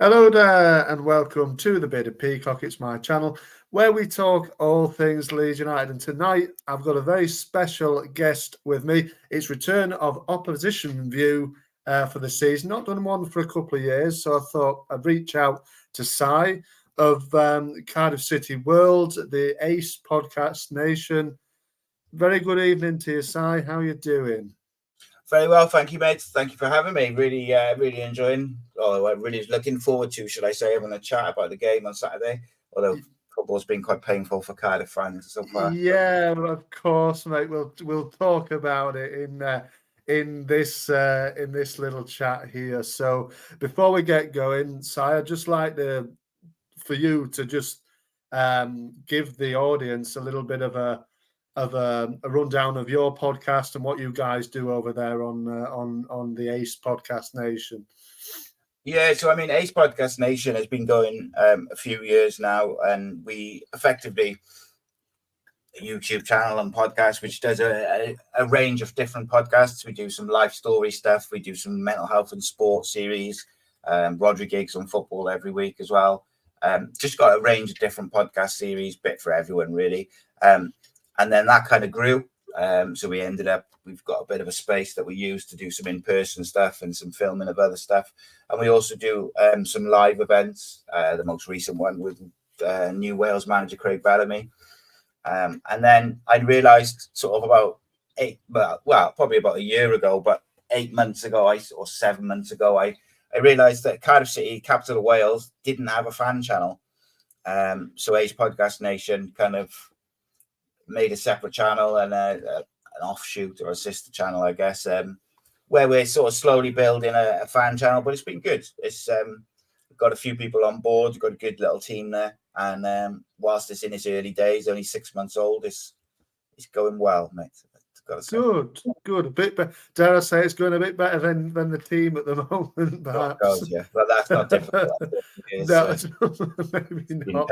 Hello there and welcome to the Bearded Peacock. It's my channel where we talk all things Leeds United, and tonight I've got a very special guest with me. It's return of Opposition View for the season. Not done one for a couple of years, so I thought I'd reach out to Si of Cardiff City World, the Ace Podcast Nation. Very good evening to you, Si. How are you doing? Very well, thank you, mate. Thank you for having me. Really enjoying. Oh, I'm really looking forward to, should I say, having a chat about the game on Saturday. Although football's been quite painful for Cardiff fans so far. Yeah, of course, mate. We'll talk about it in this little chat here. So before we get going, Si, I'd just like for you to just give the audience a little bit of a rundown of your podcast and what you guys do over there on the Ace Podcast Nation. Yeah, so I mean, Ace Podcast Nation has been going a few years now, and we effectively a YouTube channel and podcast which does a range of different podcasts. We do some life story stuff, we do some mental health and sports series, Rodri gigs on football every week as well. Just got a range of different podcast series, bit for everyone really. And then that kind of grew. So we've got a bit of a space that we use to do some in-person stuff and some filming of other stuff. And we also do some live events, the most recent one with new Wales manager Craig Bellamy. And then I realised sort of probably about a year ago, but 8 months ago, or 7 months ago, I realised that Cardiff City, capital of Wales, didn't have a fan channel. So Ace Podcast Nation kind of made a separate channel and an offshoot or a sister channel, I guess, where we're sort of slowly building a fan channel, but it's been good. It's we've got a few people on board, we've got a good little team there, and whilst it's in its early days, only 6 months old, it's going well, mate. Good. A bit better. Dare I say it's going a bit better than the team at the moment, perhaps. Oh, God, yeah. Well, that's not difficult. Maybe not.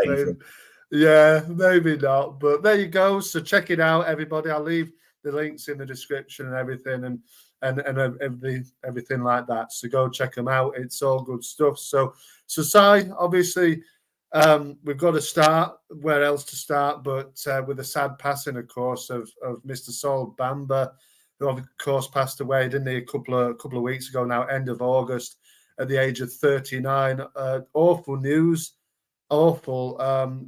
Maybe not. But there you go. So check it out, everybody. I'll leave the links in the description and everything, and everything like that. So go check them out. It's all good stuff. So Si, obviously, we've got to start where else to start, but with the sad passing, of course, of Mr. Sol Bamba, who of course passed away, didn't he, a couple of weeks ago now, end of August, at the age of 39. Awful news, awful.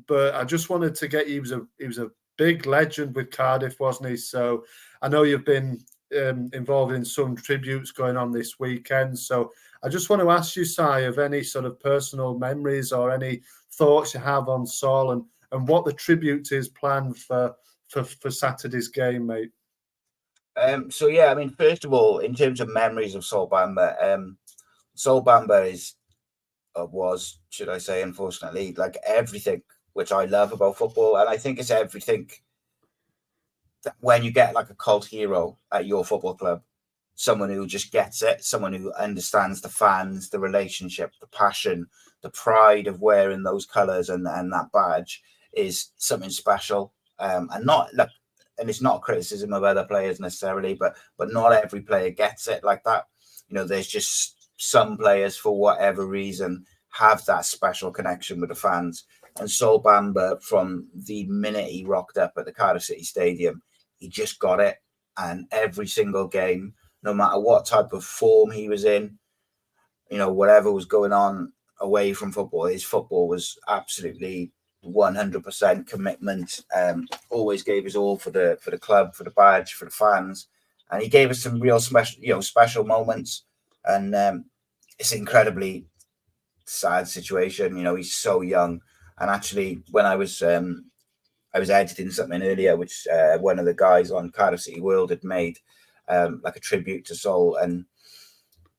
But I just wanted to get he was a big legend with Cardiff, wasn't he? So I know you've been involved in some tributes going on this weekend. So I just want to ask you, Si, of any sort of personal memories or any thoughts you have on Sol and what the tribute is planned for Saturday's game, mate. So yeah, I mean, first of all, in terms of memories of Sol Bamba, Sol Bamba was, should I say, unfortunately, like everything which I love about football, and I think it's everything that when you get like a cult hero at your football club, someone who just gets it, someone who understands the fans, the relationship, the passion, the pride of wearing those colours and that badge is something special. And it's not a criticism of other players necessarily, but not every player gets it like that. You know, there's just some players, for whatever reason, have that special connection with the fans. And Sol Bamba, from the minute he rocked up at the Cardiff City Stadium, he just got it. And every single game, no matter what type of form he was in, you know, whatever was going on away from football, his football was absolutely 100% commitment. Always gave his all for the club, for the badge, for the fans, and he gave us some real special moments. And it's an incredibly sad situation. You know, he's so young. And actually, when I was editing something earlier, which one of the guys on Cardiff City World had made, like a tribute to Sol, and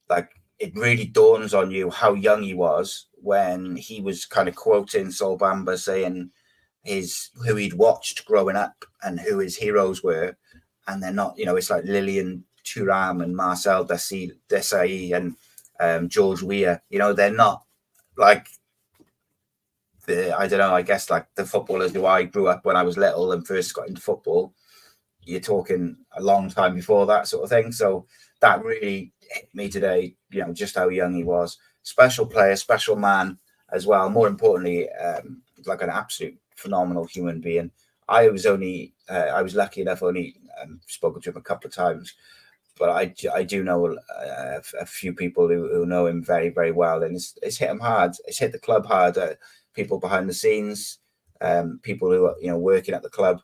like it really dawns on you how young he was when he was kind of quoting Sol Bamba, saying who he'd watched growing up and who his heroes were, and they're not, you know, it's like Lilian Thuram and Marcel Desailly and George Weah. You know, they're not like I don't know, I guess like the footballers who I grew up when I was little and first got into football. You're talking a long time before that sort of thing. So that really hit me today, just how young he was. Special player, special man as well. More importantly, like an absolute phenomenal human being. I was lucky enough only spoken to him a couple of times, but I do know a few people who know him very, very well, and it's hit him hard. It's hit the club hard. People behind the scenes, people who are working at the club.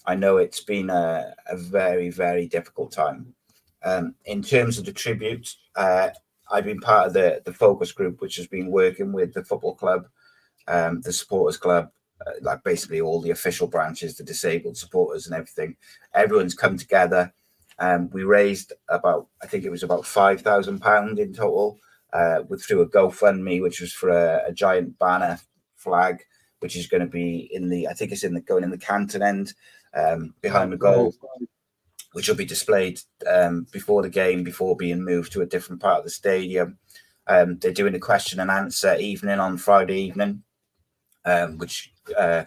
I know it's been a very, very difficult time. In terms of the tribute, I've been part of the focus group, which has been working with the football club, the supporters club, like basically all the official branches, the disabled supporters and everything. Everyone's come together. We raised I think it was about £5,000 in total, through a GoFundMe, which was for a giant banner flag, which is going to be going in the Canton end, behind the goal, which will be displayed before the game, before being moved to a different part of the stadium. They're doing a question and answer evening on Friday evening, which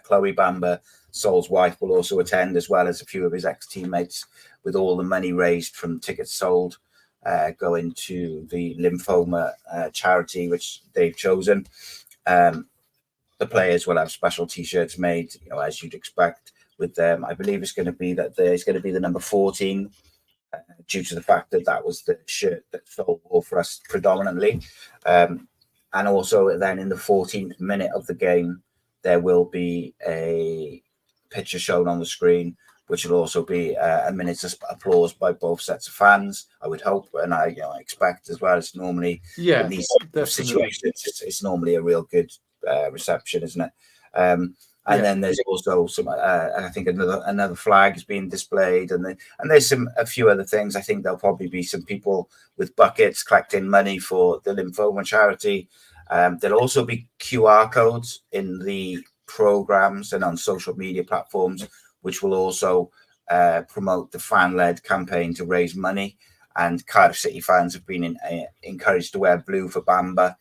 Chloe Bamber, Sol's wife, will also attend, as well as a few of his ex-teammates, with all the money raised from tickets sold going to the lymphoma charity, which they've chosen. The players will have special T-shirts made, as you'd expect with them. I believe it's going to be the number 14, due to the fact that was the shirt that Sol wore for us predominantly. And also then in the 14th minute of the game, there will be a picture shown on the screen, which will also be a minute's applause by both sets of fans, I would hope, and I expect as well. It's normally, in these situations, it's normally a real good reception, isn't it? And then there's also some, I think another flag is being displayed, and there's a few other things. I think there'll probably be some people with buckets collecting money for the lymphoma charity. There'll also be QR codes in the programs and on social media platforms, which will also promote the fan-led campaign to raise money. And Cardiff City fans have been encouraged to wear blue for Bamba,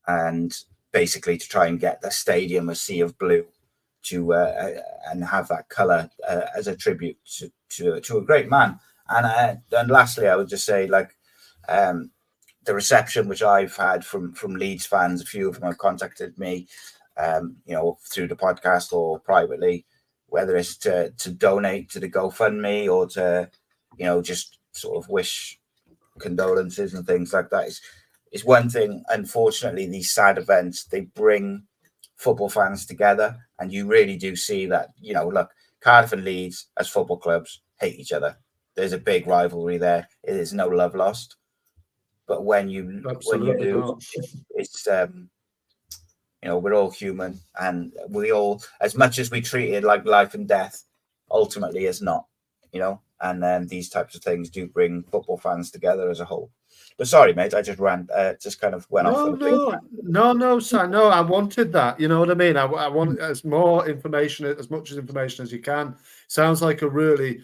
and basically to try and get the stadium a sea of blue, to and have that colour as a tribute to a great man. And lastly, I would just say, the reception which I've had from Leeds fans, a few of them have contacted me, through the podcast or privately, whether it's to donate to the GoFundMe or to, just sort of wish condolences and things like that. It's one thing. Unfortunately, these sad events, they bring football fans together, and you really do see that. Look, Cardiff and Leeds as football clubs hate each other. There's a big rivalry there. It is no love lost. But when you lose, it's we're all human, and we all, as much as we treat it like life and death, ultimately it's not. And then these types of things do bring football fans together as a whole. But sorry, mate, I just just kind of went off. No, sir. No, I wanted that. You know what I mean? I want as much information as you can. Sounds like a really,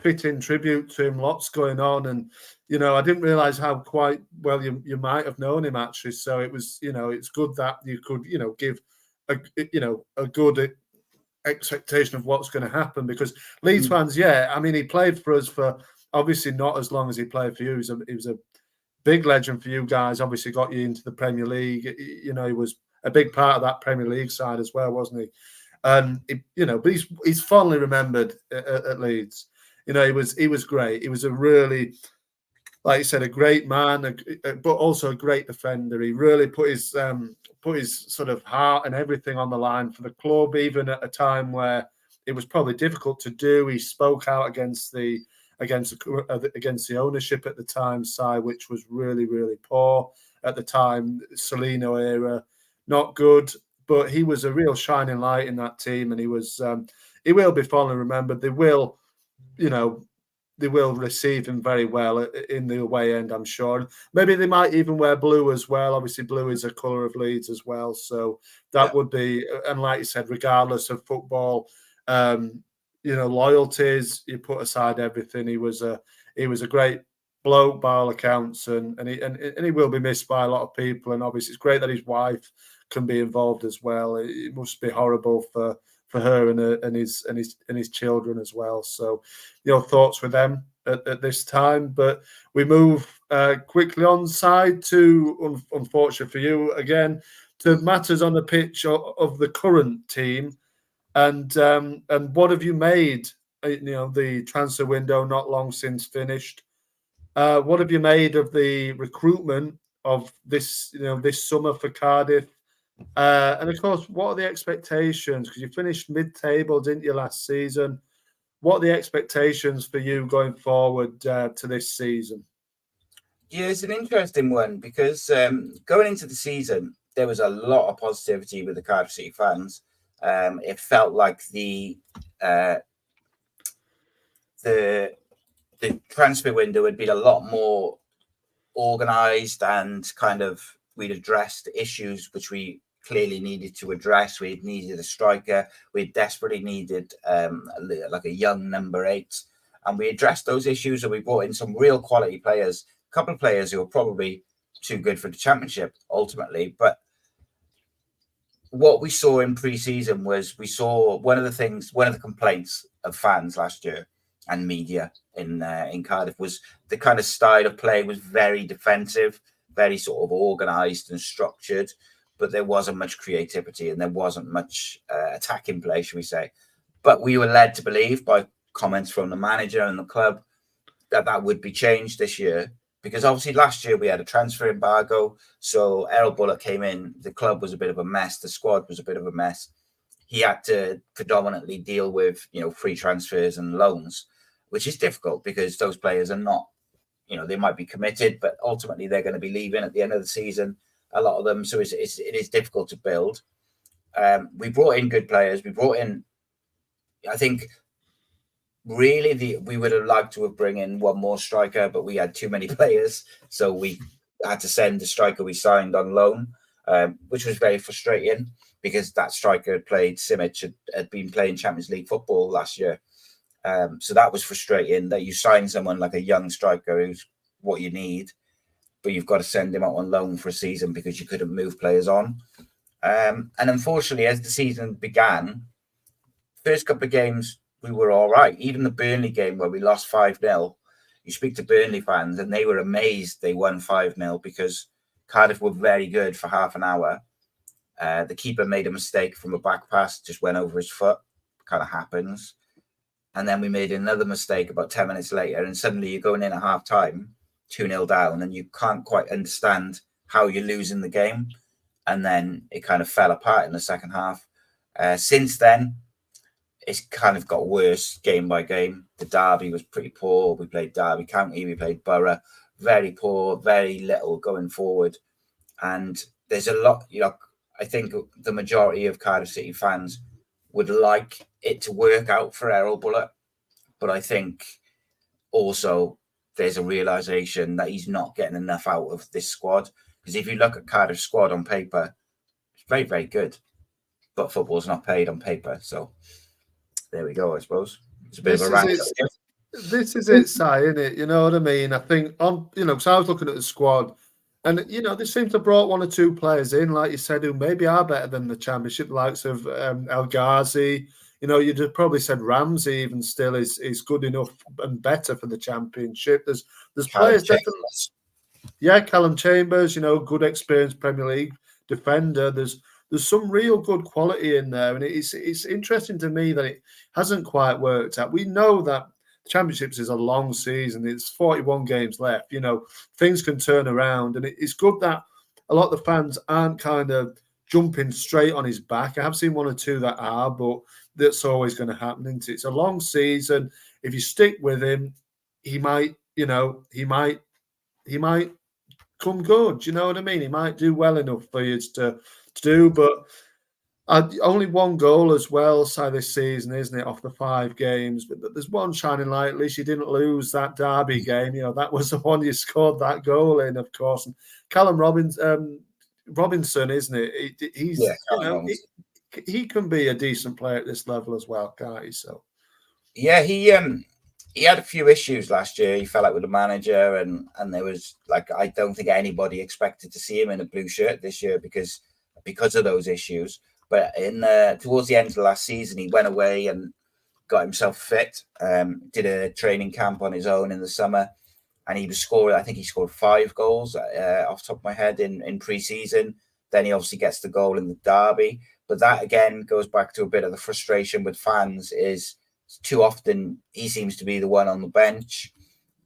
fitting tribute to him. Lots going on, and I didn't realize how quite well you might have known him, actually. So it was, it's good that you could, give a good expectation of what's going to happen, because Leeds fans, he played for us for obviously not as long as he played for you. He was a big legend for you guys. Obviously got you into the Premier League. He was a big part of that Premier League side as well, wasn't he? And but he's fondly remembered at Leeds. He was great. He was a really, like you said, a great man, but also a great defender. He really put his sort of heart and everything on the line for the club, even at a time where it was probably difficult to do. He spoke out against the ownership at the time side, which was really, really poor at the time. Solino era, not good, but he was a real shining light in that team, and he will be fondly remembered. They will receive him very well in the away end, I'm sure. Maybe they might even wear blue as well. Obviously, blue is a colour of Leeds as well. So that would be, and like you said, regardless of football, loyalties, you put aside everything. He was a great bloke by all accounts, and he will be missed by a lot of people. And obviously, it's great that his wife can be involved as well. It must be horrible for her and his children as well. So, thoughts with them. at this time. But we move quickly on side to, unfortunately for you again, to matters on the pitch of the current team. And what have you made? The transfer window not long since finished. What have you made of the recruitment of this summer for Cardiff? And of course, what are the expectations? Because you finished mid-table, didn't you, last season? What are the expectations for you going forward to this season? Yeah, it's an interesting one because going into the season, there was a lot of positivity with the Cardiff City fans. It felt like the transfer window had been a lot more organised, and kind of we'd addressed issues which we clearly needed to address. We needed a striker. We desperately needed like a young number 8, and we addressed those issues, and we brought in some real quality players. A couple of players who are probably too good for the Championship ultimately, but what we saw in pre-season was one of the complaints of fans last year and media in Cardiff was the kind of style of play was very defensive, very sort of organised and structured, but there wasn't much creativity and there wasn't much attacking play, should we say. But we were led to believe by comments from the manager and the club that would be changed this year, because obviously last year we had a transfer embargo. So Errol Bullock came in, the club was a bit of a mess, the squad was a bit of a mess. He had to predominantly deal with, free transfers and loans, which is difficult because those players are not, they might be committed, but ultimately they're going to be leaving at the end of the season, a lot of them. So it is difficult to build. We brought in good players. We brought in, I think, really we would have liked to have bring in one more striker, but we had too many players. So we had to send the striker we signed on loan, which was very frustrating because that striker had played, Simic had been playing Champions League football last year. So that was frustrating that you sign someone like a young striker who's what you need, but you've got to send him out on loan for a season because you couldn't move players on. And unfortunately, as the season began, first couple of games, we were all right. Even the Burnley game where we lost 5-0, you speak to Burnley fans and they were amazed they won 5-0 because Cardiff were very good for half an hour. The keeper made a mistake from a back pass, just went over his foot. Kind of happens. And then we made another mistake about 10 minutes later, and suddenly you're going in at half time, 2-0 down, and you can't quite understand how you're losing the game. And then it kind of fell apart in the second half. Since then, it's kind of got worse game by game. The derby was pretty poor. We played Derby County, we played Borough. Very poor, very little going forward. And there's a lot, I think the majority of Cardiff City fans would like it to work out for Errol Bullock. But I think also there's a realisation that he's not getting enough out of this squad. Because if you look at Cardiff's squad on paper, it's very, very good. But football's not paid on paper. So there we go, I suppose. It's a bit of a rant. This is it, Si, isn't it? You know what I mean? I think, because I was looking at the squad, and, they seem to have brought one or two players in, like you said, who maybe are better than the Championship, the likes of El Ghazi. You'd have probably said Ramsey even still is good enough and better for the Championship. There's players definitely. Yeah, Callum Chambers, good experienced Premier League defender. There's some real good quality in there, and it's interesting to me that it hasn't quite worked out. We know that Championships is a long season. It's 41 games left. Things can turn around, and it's good that a lot of the fans aren't kind of jumping straight on his back. I have seen one or two that are, but that's always going to happen, isn't it? It's a long season. If you stick with him, he might come good. You know what I mean? He might do well enough for you to do, but only one goal as well, this season, isn't it, off the 5 games? But there's one shining light. At least you didn't lose that Derby game. That was the one you scored that goal in, of course. And Callum Robinson, isn't it? He's he can be a decent player at this level as well, can't he? So yeah, he had a few issues last year. He fell out with the manager, and there was I don't think anybody expected to see him in a blue shirt this year because of those issues. But towards the end of the last season, he went away and got himself fit, did a training camp on his own in the summer, and he was scoring. I think he scored 5 goals off the top of my head in pre-season. Then he obviously gets the goal in the derby. But that again goes back to a bit of the frustration with fans is too often he seems to be the one on the bench.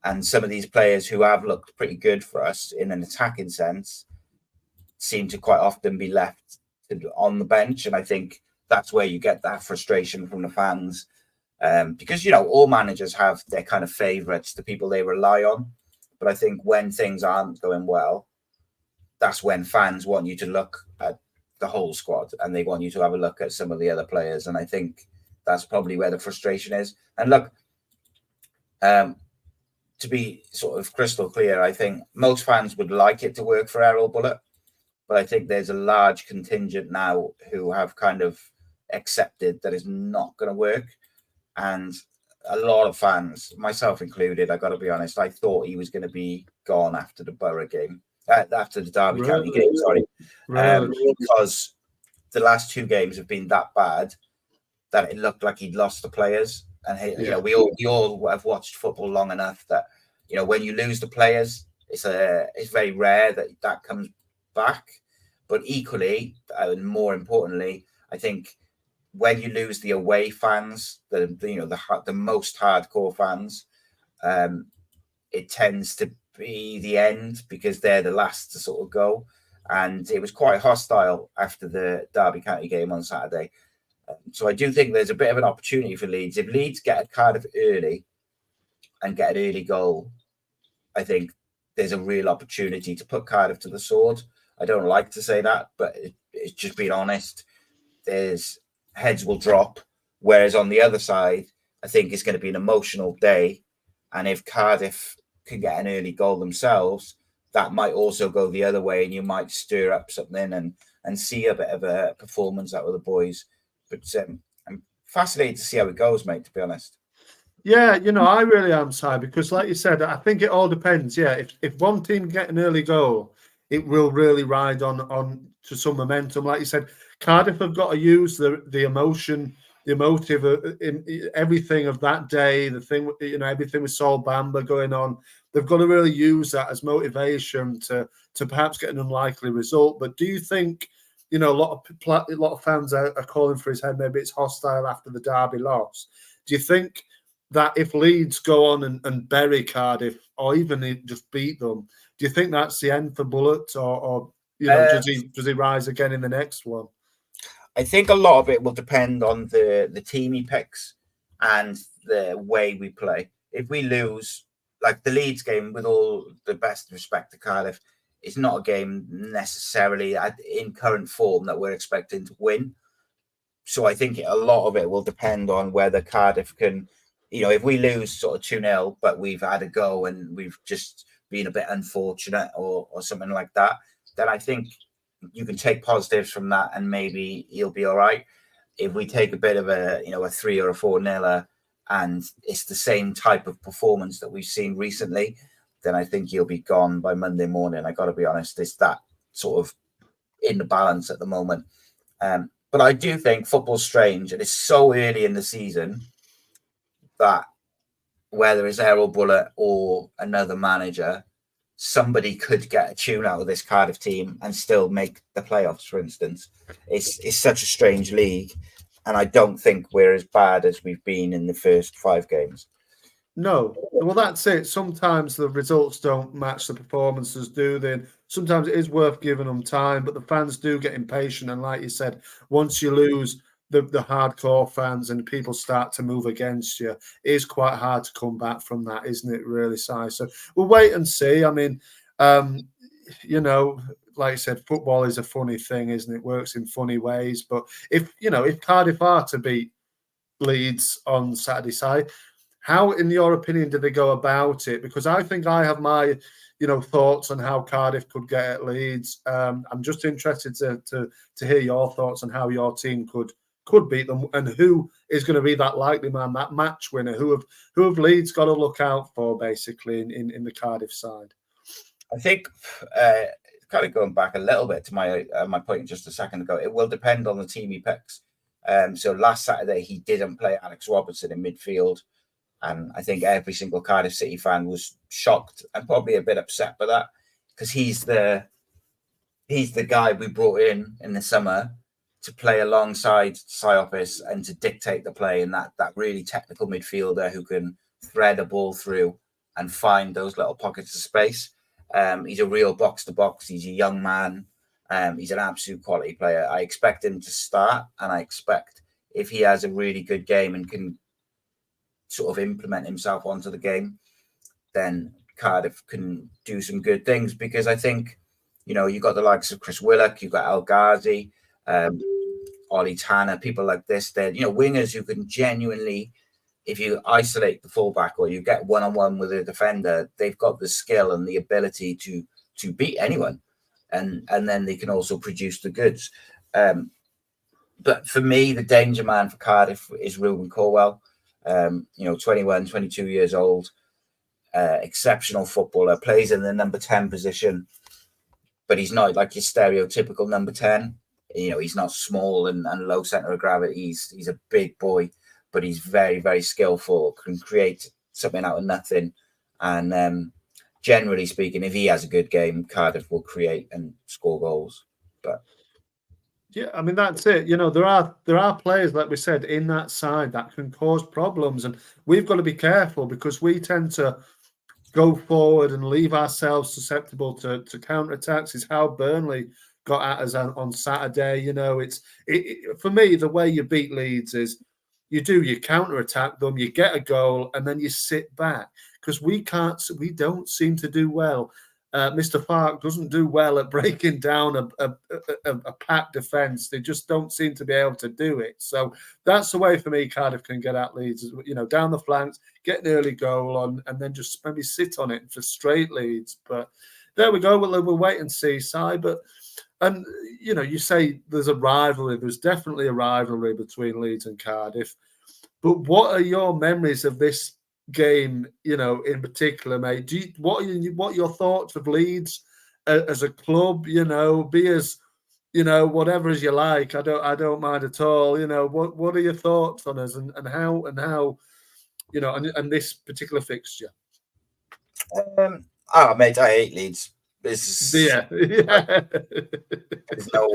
And some of these players who have looked pretty good for us in an attacking sense seem to quite often be left on the bench. And I think that's where you get that frustration from the fans. Because, all managers have their kind of favourites, the people they rely on. But I think when things aren't going well, that's when fans want you to look at the whole squad and they want you to have a look at some of the other players. And I think that's probably where the frustration is. And look, to be sort of crystal clear, I think most fans would like it to work for Errol Bullitt. But I think there's a large contingent now who have kind of accepted that it's not going to work. And a lot of fans, myself included, I got to be honest, I thought he was going to be gone after the Borough game. After the Derby County game, sorry. Because the last 2 games have been that bad that it looked like he'd lost the players. And we all have watched football long enough that when you lose the players, it's very rare that comes back. But equally, and more importantly, I think when you lose the away fans, the most hardcore fans, it tends to be the end because they're the last to sort of go. And it was quite hostile after the Derby County game on Saturday. So I do think there's a bit of an opportunity for Leeds. If Leeds get a Cardiff early and get an early goal, I think there's a real opportunity to put Cardiff to the sword. I don't like to say that, but it's just being honest. There's heads will drop. Whereas on the other side, I think it's going to be an emotional day. And if Cardiff can get an early goal themselves, that might also go the other way, and you might stir up something and see a bit of a performance out of the boys. But I'm fascinated to see how it goes, mate, to be honest. Yeah, I really am, Si, because like you said, I think it all depends. Yeah, if one team get an early goal, it will really ride on to some momentum. Like you said, Cardiff have got to use the emotion, the emotive, in everything of that day, the thing, everything with Sol Bamba going on. They've got to really use that as motivation to perhaps get an unlikely result. But do you think, a lot of fans are calling for his head? Maybe it's hostile after the Derby loss. Do you think that if Leeds go on and bury Cardiff, or even just beat them, do you think that's the end for Bullitt, or does he rise again in the next one? I think a lot of it will depend on the team he picks and the way we play. If we lose, like the Leeds game, with all the best respect to Cardiff, it's not a game necessarily in current form that we're expecting to win. So I think a lot of it will depend on whether Cardiff can, if we lose sort of 2-0, but we've had a go and we've just been a bit unfortunate or something like that, then I think you can take positives from that and maybe he'll be all right. If we take a bit of a 3 or a 4-0 and it's the same type of performance that we've seen recently, then I think he'll be gone by Monday morning. I got to be honest, it's that sort of in the balance at the moment. But I do think football's strange, and it's so early in the season that whether it's Errol Bullitt or another manager, somebody could get a tune out of this Cardiff team and still make the playoffs, for instance. It's such a strange league, and I don't think we're as bad as we've been in the first 5 games. No. Well, that's it. Sometimes the results don't match the performances, do they? Sometimes it is worth giving them time, but the fans do get impatient. And like you said, once you lose the hardcore fans and people start to move against you, it is quite hard to come back from that, isn't it, really, Si? So we'll wait and see. I mean, like I said, football is a funny thing, isn't it? It works in funny ways. But if Cardiff are to beat Leeds on Saturday, Si, how, in your opinion, do they go about it? Because I think I have my, thoughts on how Cardiff could get at Leeds. I'm just interested to hear your thoughts on how your team could beat them, and who is going to be that likely man, that match winner. Who have Leeds got to look out for, basically, in the Cardiff side? I think, kind of going back a little bit to my point just a second ago, it will depend on the team he picks. So last Saturday he didn't play Alex Robertson in midfield, and I think every single Cardiff City fan was shocked and probably a bit upset by that, because he's the guy we brought in the summer to play alongside Siopis and to dictate the play, and that really technical midfielder who can thread a ball through and find those little pockets of space. He's a real box to box. He's a young man. He's an absolute quality player. I expect him to start, and I expect if he has a really good game and can sort of implement himself onto the game, then Cardiff can do some good things, because I think, you got the likes of Chris Willock, you've got El Ghazi, Ollie Tanner, people like this. They're, wingers who can genuinely, if you isolate the fullback or you get one-on-one with a defender, they've got the skill and the ability to beat anyone. And then they can also produce the goods. But for me, the danger man for Cardiff is Ruben Corwell. 21, 22 years old, exceptional footballer, plays in the number 10 position, but he's not like your stereotypical number 10. He's not small and low center of gravity. He's a big boy, but he's very, very skillful, can create something out of nothing. And generally speaking, if he has a good game, Cardiff will create and score goals. But yeah, I mean, that's it. There are players, like we said, in that side that can cause problems, and we've got to be careful, because we tend to go forward and leave ourselves susceptible to counter-attacks. Is how Burnley got at us on Saturday. For me, the way you beat Leeds is you counter-attack them, you get a goal, and then you sit back, because we don't seem to do well. Mr. Fark doesn't do well at breaking down a packed defence. They just don't seem to be able to do it. So that's the way for me Cardiff can get at Leeds, down the flanks, get an early goal on, and then just maybe sit on it and frustrate Leeds. But there we go. We'll wait and see, Si. And you say there's a rivalry. There's definitely a rivalry between Leeds and Cardiff. But what are your memories of this game, in particular, mate? What are your thoughts of Leeds as a club? Be as whatever as you like. I don't mind at all. What are your thoughts on us and how and this particular fixture? Mate, I hate Leeds. Yeah. There's no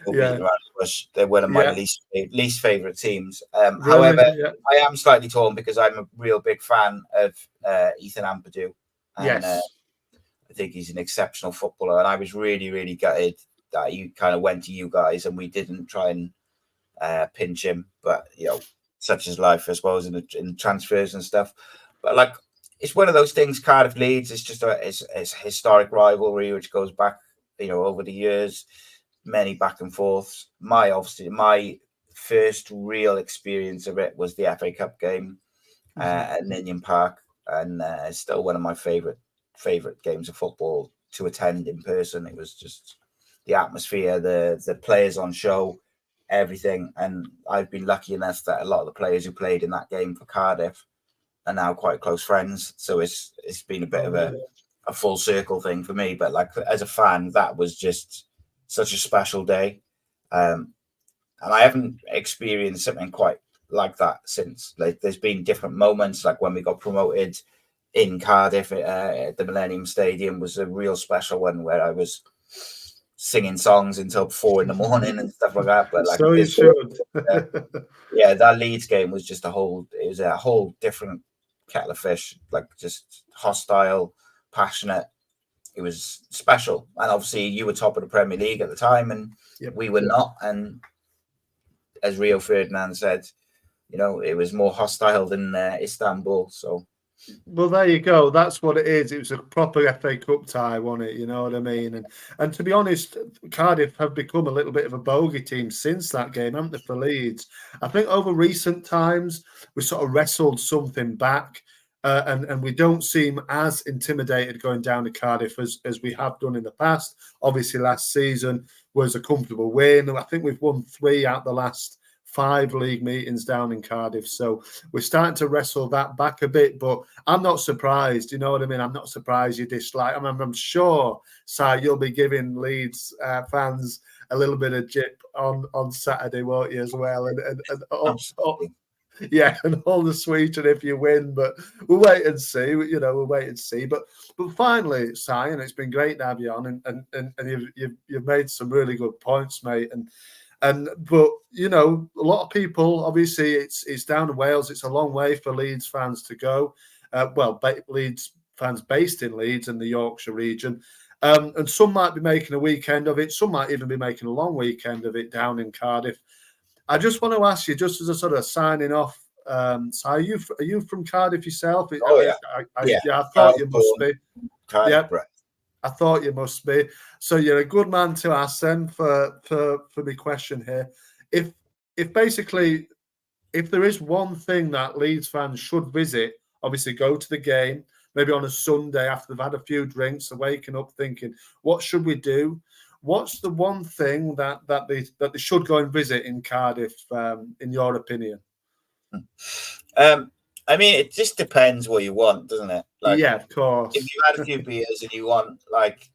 beating around the bush. They're one of my least favorite teams. Really? However, Yeah. I am slightly torn, because I'm a real big fan of Ethan Ampadu, and Yes. I think he's an exceptional footballer. And I was really, really gutted that he kind of went to you guys and we didn't try and pinch him. But such is life, I suppose, in transfers and stuff. But it's one of those things. Cardiff Leeds, it's just it's a historic rivalry which goes back, over the years, many back and forths. My first real experience of it was the FA Cup game at Ninian Park, and it's still one of my favorite games of football to attend in person. It was just the atmosphere, the players on show, everything. And I've been lucky enough that a lot of the players who played in that game for Cardiff are now quite close friends. So it's been a bit of a full circle thing for me. But as a fan, that was just such a special day. And I haven't experienced something quite like that since. There's been different moments, like when we got promoted in Cardiff at the Millennium Stadium was a real special one, where I was singing songs until 4 a.m. and stuff like that. But so you should. That Leeds game was just a whole different kettle of fish, just hostile, passionate. It was special. And obviously you were top of the Premier League at the time, and we were not. And as Rio Ferdinand said, it was more hostile than Istanbul. So, well, there you go. That's what it is. It was a proper FA Cup tie, wasn't it? You know what I mean? And to be honest, Cardiff have become a little bit of a bogey team since that game, haven't they, for Leeds? I think over recent times, we sort of wrestled something back, and we don't seem as intimidated going down to Cardiff as we have done in the past. Obviously, last season was a comfortable win. I think we've won 3 out of the last 5 league meetings down in Cardiff. So we're starting to wrestle that back a bit, but I'm not surprised. You know what I mean? I'm not surprised you dislike. I'm sure, Si, you'll be giving Leeds fans a little bit of jip on Saturday, won't you, as well? Yeah, and all the sweeter if you win, but we'll wait and see. You know, we'll wait and see. But finally, Si, and it's been great to have you on, and you've made some really good points, mate. But you know, a lot of people, obviously, it's down to Wales. It's a long way for Leeds fans to go. Leeds fans based in Leeds and the Yorkshire region. And some might be making a weekend of it. Some might even be making a long weekend of it down in Cardiff. I just want to ask you, just as a sort of signing off, so are you from Cardiff yourself? Oh, yeah. I thought you must be. Cardiff, yeah, I thought you must be. So you're a good man to ask then for my question here. If basically, if there is one thing that Leeds fans should visit, obviously go to the game, maybe on a Sunday after they've had a few drinks, they're waking up thinking, what should we do? What's the one thing that they should go and visit in Cardiff, in your opinion? I mean, it just depends what you want, doesn't it? Like, yeah, of course. If you had a few beers and you want like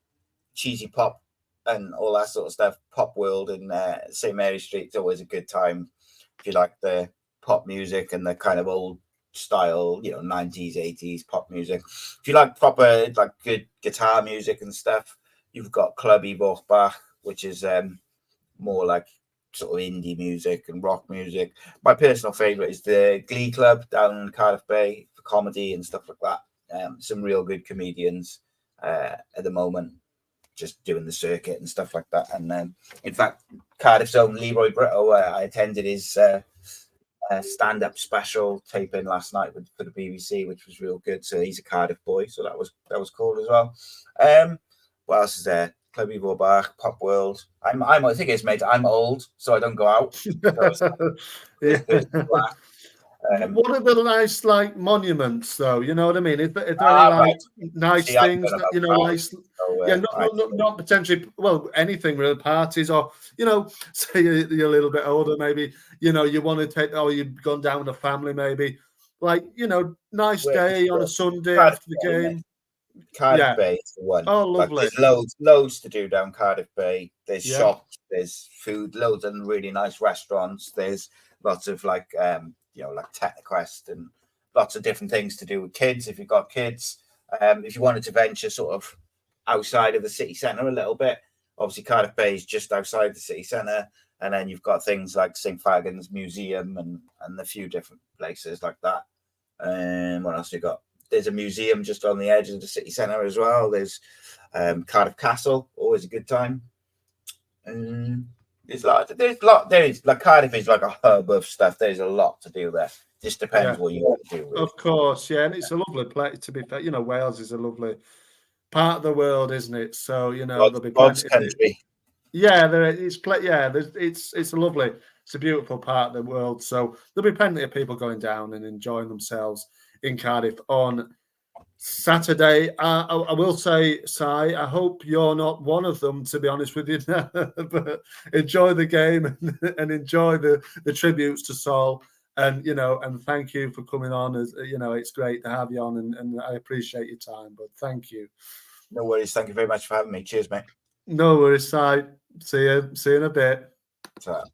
cheesy pop and all that sort of stuff, Pop World in St. Mary Street is always a good time. If you like the pop music and the kind of old style, you know, 90s, 80s pop music. If you like proper, like good guitar music and stuff, you've got Clubby Vorbach, which is more like sort of indie music and rock music. My personal favorite is the Glee Club down in Cardiff Bay for comedy and stuff like that. Some real good comedians at the moment, just doing the circuit and stuff like that. And in fact, Cardiff's own Leroy Brito, I attended his stand-up special taping last night for the BBC, which was real good. So he's a Cardiff boy, so that was cool as well. What else is there? Clubby Vorbach, Pop World. I think it's mate. I'm old, so I don't go out. So what are the nice like monuments though? You know what I mean? Is there any like nice things that, you know, like not potentially, well, anything really, parties, or you know, say you're a little bit older, maybe, you know, you want to take, or you've gone down with a family, maybe, like, you know, nice day on a Sunday after the game. Cardiff Bay is the one. Oh, lovely. Like, there's loads to do down Cardiff Bay. There's shops, there's food, loads of really nice restaurants. There's lots of like you know, like Technoquest and lots of different things to do with kids if you've got kids. If you wanted to venture sort of outside of the city centre a little bit, obviously Cardiff Bay is just outside the city centre, and then you've got things like St. Fagan's Museum and a few different places like that. What else you got? There's a museum just on the edge of the city centre as well. There's Cardiff Castle, always a good time. There's like Cardiff is like a hub of stuff. There's a lot to do there. Just depends what you want to do. Really. Of course, yeah, and it's a lovely place. To be fair, you know, Wales is a lovely part of the world, isn't it? So you know, there'll be God's country. Yeah, it's a lovely, it's a beautiful part of the world. So there'll be plenty of people going down and enjoying themselves in Cardiff on Saturday. I will say, Si, I hope you're not one of them, to be honest with you. But enjoy the game and enjoy the tributes to Sol. And you know, and thank you for coming on. As you know, it's great to have you on, and I appreciate your time. But thank you. No worries. Thank you very much for having me. Cheers, mate. No worries, Si. See you in a bit. Ta.